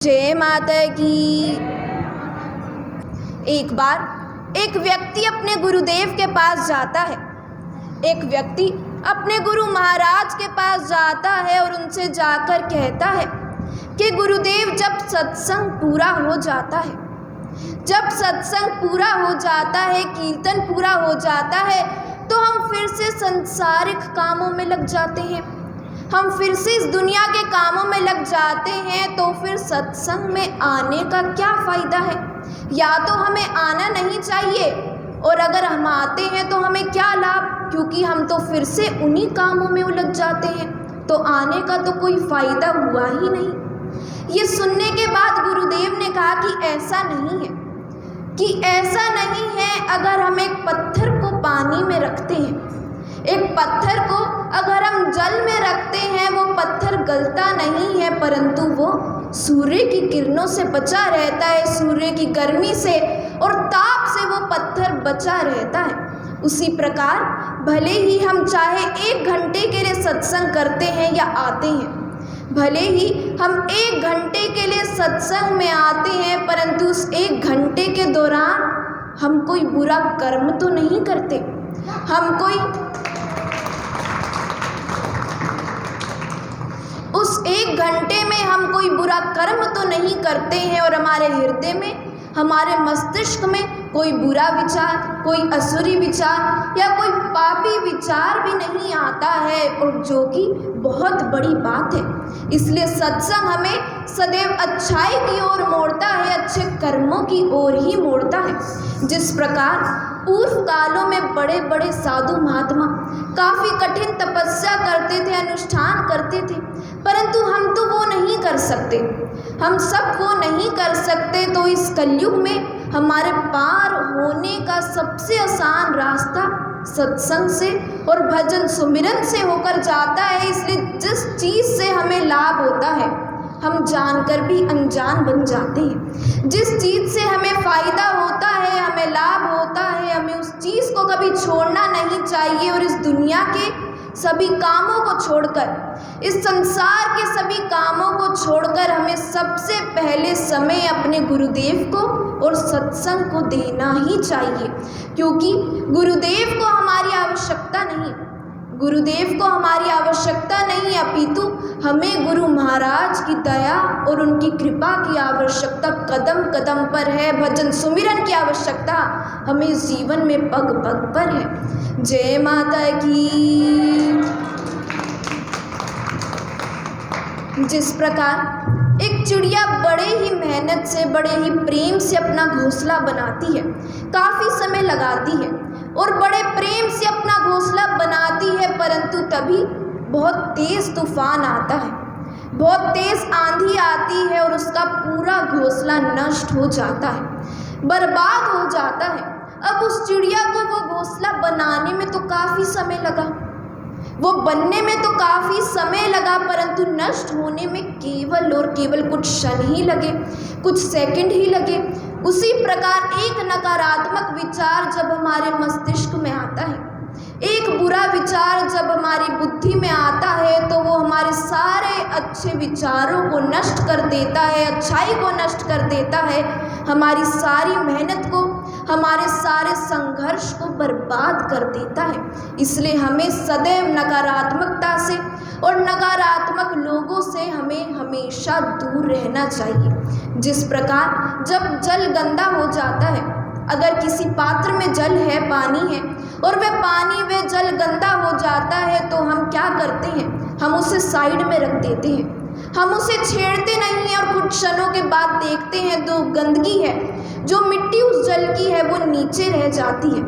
जय माता की। एक बार एक व्यक्ति अपने गुरुदेव के पास जाता है। एक व्यक्ति अपने गुरु महाराज के पास जाता है और उनसे जाकर कहता है कि गुरुदेव, जब सत्संग पूरा हो जाता है, जब सत्संग पूरा हो जाता है, कीर्तन पूरा हो जाता है, तो हम फिर से सांसारिक कामों में लग जाते हैं। हम फिर से इस दुनिया के कामों में लग जाते हैं, तो फिर सत्संग में आने का क्या फ़ायदा है? या तो हमें आना नहीं चाहिए, और अगर हम आते हैं तो हमें क्या लाभ, क्योंकि हम तो फिर से उन्हीं कामों में उलझ जाते हैं, तो आने का तो कोई फ़ायदा हुआ ही नहीं। ये सुनने के बाद गुरुदेव ने कहा कि ऐसा नहीं है, कि ऐसा नहीं है। अगर हम एक पत्थर को पानी में रखते हैं, एक पत्थर को अगर हम जल में रखते हैं, वो पत्थर गलता नहीं है, परंतु वो सूर्य की किरणों से बचा रहता है, सूर्य की गर्मी से और ताप से वो पत्थर बचा रहता है। उसी प्रकार भले ही हम चाहे 1 घंटे के लिए सत्संग करते हैं या आते हैं, भले ही हम 1 घंटे के लिए सत्संग में आते हैं, परंतु उस 1 घंटे के दौरान हम कोई बुरा कर्म तो नहीं करते। हम उस 1 घंटे में हम कोई बुरा कर्म तो नहीं करते हैं, और हमारे हृदय में, हमारे मस्तिष्क में कोई बुरा विचार, कोई असुरी विचार या कोई पापी विचार भी नहीं आता है, और जो कि बहुत बड़ी बात है। इसलिए सत्संग हमें सदैव अच्छाई की ओर मोड़ता है, अच्छे कर्मों की ओर ही मोड़ता है। जिस प्रकार पूर्व कालों में बड़े बड़े साधु महात्मा काफ़ी कठिन तपस्या करते थे, अनुष्ठान करते थे, परंतु हम तो वो नहीं कर सकते, हम सब वो नहीं कर सकते। तो इस कलयुग में हमारे पार होने का सबसे आसान रास्ता सत्संग से और भजन सुमिरन से होकर जाता है। इसलिए जिस चीज़ से हमें लाभ होता है, हम जानकर भी अनजान बन जाते हैं। जिस चीज़ से हमें फ़ायदा होता है, हमें लाभ होता है, हमें उस चीज़ को कभी छोड़ना नहीं चाहिए। और इस दुनिया के सभी कामों को छोड़कर, इस संसार के सभी कामों को छोड़कर हमें सबसे पहले समय अपने गुरुदेव को और सत्संग को देना ही चाहिए, क्योंकि गुरुदेव को हमारी आवश्यकता नहीं, गुरुदेव को हमारी आवश्यकता नहीं, अपितु हमें गुरु महाराज की दया और उनकी कृपा की आवश्यकता कदम कदम पर है। भजन सुमिरन की आवश्यकता हमें जीवन में पग पग पर है। जय माता की। जिस प्रकार एक चिड़िया बड़े ही मेहनत से, बड़े ही प्रेम से अपना घोंसला बनाती है, काफ़ी समय लगाती है और बड़े प्रेम से अपना घोंसला बनाती है, परंतु तभी बहुत तेज़ तूफान आता है, बहुत तेज़ आंधी आती है और उसका पूरा घोंसला नष्ट हो जाता है, बर्बाद हो जाता है। अब उस चिड़िया को वो घोंसला बनाने में तो काफ़ी समय लगा, वो बनने में तो काफ़ी समय लगा, परंतु नष्ट होने में केवल और केवल कुछ क्षण ही लगे, कुछ सेकंड ही लगे। उसी प्रकार एक नकारात्मक विचार जब हमारे मस्तिष्क में आता है, एक बुरा विचार जब हमारी बुद्धि में आता है, तो वो हमारे सारे अच्छे विचारों को नष्ट कर देता है, अच्छाई को नष्ट कर देता है, हमारी सारी मेहनत को, हमारे सारे संघर्ष को बर्बाद कर देता है। इसलिए हमें सदैव नकारात्मकता से और नकारात्मक लोगों से हमें हमेशा दूर रहना चाहिए। जिस प्रकार जब जल गंदा हो जाता है, अगर किसी पात्र में जल है, पानी है, और वह पानी, वह जल गंदा हो जाता है, तो हम क्या करते हैं? हम उसे साइड में रख देते हैं, हम उसे छेड़ते नहीं हैं, और कुछ क्षणों के बाद देखते हैं तो गंदगी है, जो मिट्टी उस जल की है वो नीचे रह जाती है,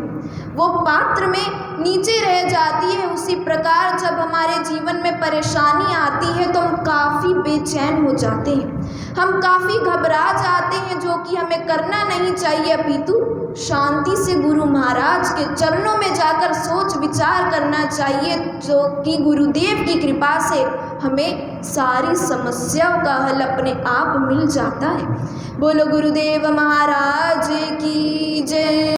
वो पात्र में नीचे रह जाती है। उसी प्रकार जब हमारे जीवन में परेशानी आती है, तो हम काफ़ी बेचैन हो जाते हैं, हम काफ़ी घबरा जाते हैं, जो कि हमें करना नहीं चाहिए, अपितु शांति से गुरु महाराज के चरणों में जाकर सोच विचार करना चाहिए, जो कि गुरुदेव की कृपा से हमें सारी समस्याओं का हल अपने आप मिल जाता है। बोलो गुरुदेव महाराज की जय।